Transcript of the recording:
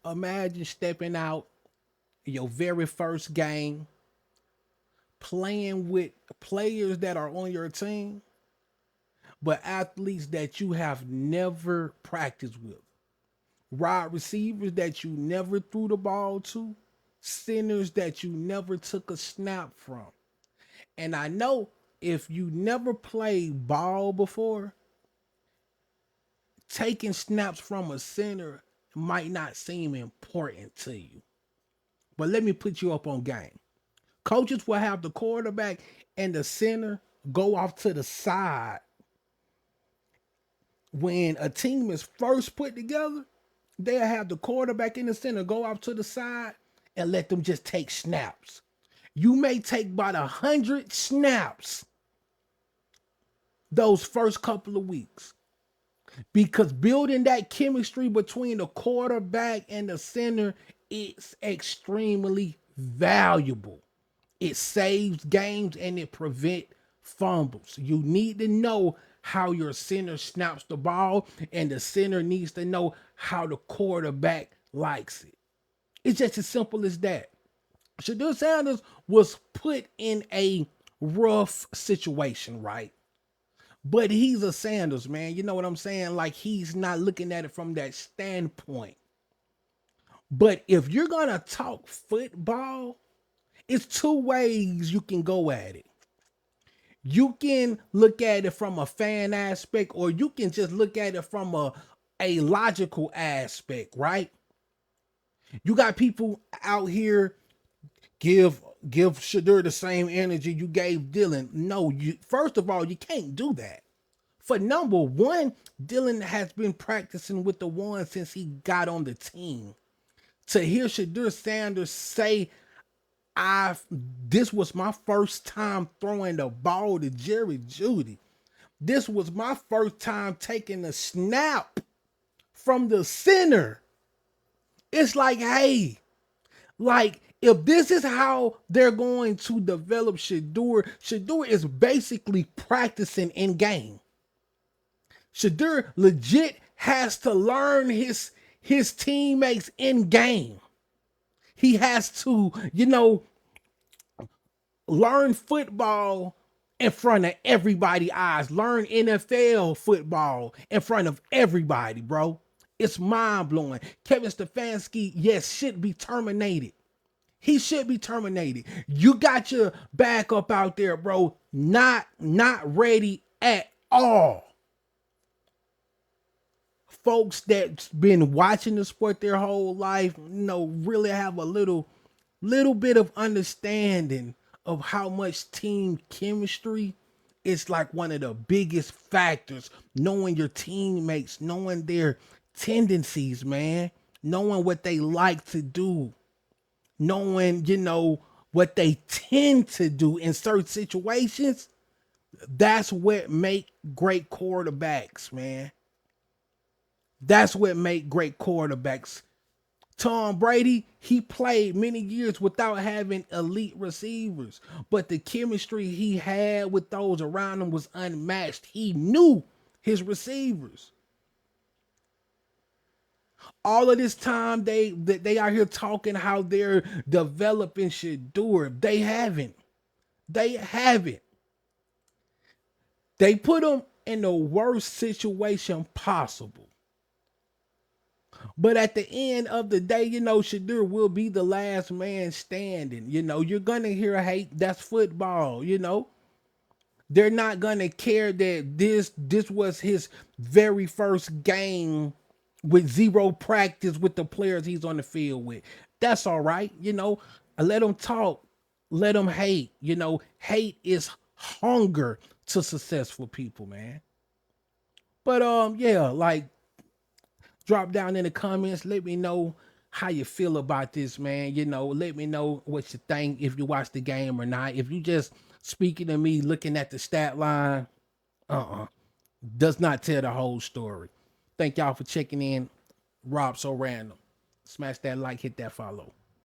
Imagine stepping out your very first game, playing with players that are on your team, but athletes that you have never practiced with, wide receivers that you never threw the ball to, centers that you never took a snap from. And I know if you never played ball before, taking snaps from a center might not seem important to you. But let me put you up on game. Coaches will have the quarterback and the center go off to the side when a team is first put together. They'll have the quarterback in the center go off to the side and let them just take snaps. You may take about 100 snaps those first couple of weeks because building that chemistry between the quarterback and the center is extremely valuable. It saves games and it prevents fumbles. You need to know how your center snaps the ball, and the center needs to know how the quarterback likes it. It's just as simple as that. Shedeur Sanders was put in a rough situation, right? But he's a Sanders, man. You know what I'm saying? Like, he's not looking at it from that standpoint. But if you're gonna talk football, it's two ways you can go at it. You can look at it from a fan aspect, or you can just look at it from a logical aspect, right? You got people out here give Shedeur the same energy you gave Dylan. No, you first of all, you can't do that. For number one, Dylan has been practicing with the one since he got on the team. To hear Shedeur Sanders say, I this was my first time throwing the ball to Jerry Judy. This was my first time taking a snap from the center. It's like, hey, like if this is how they're going to develop Shedeur is basically practicing in game. Shedeur legit has to learn his teammates in game. He has to, learn football in front of everybody's eyes. Learn NFL football in front of everybody, bro. It's mind blowing. Kevin Stefanski, yes, should be terminated. He should be terminated. You got your backup out there, bro. Not ready at all. Folks that's been watching the sport their whole life, really have a little bit of understanding of how much team chemistry is like one of the biggest factors. Knowing your teammates, knowing their tendencies, man, knowing what they like to do, knowing, what they tend to do in certain situations. That's what make great quarterbacks, man. That's what make great quarterbacks. Tom Brady, he played many years without having elite receivers, but the chemistry he had with those around him was unmatched. He knew his receivers. All of this time they are here talking how they're developing Shedeur. They haven't. They haven't. They put him in the worst situation possible. But at the end of the day, Shedeur will be the last man standing. You're gonna hear hate. That's football. They're not gonna care that this was his very first game with zero practice with the players he's on the field with. That's all right. Let them talk. Let them hate. Hate is hunger to successful people, man. But yeah, like, drop down in the comments. Let me know how you feel about this, man. Let me know what you think, if you watch the game or not. If you just speaking to me, looking at the stat line, does not tell the whole story. Thank y'all for checking in. Rob So Random. Smash that like, hit that follow.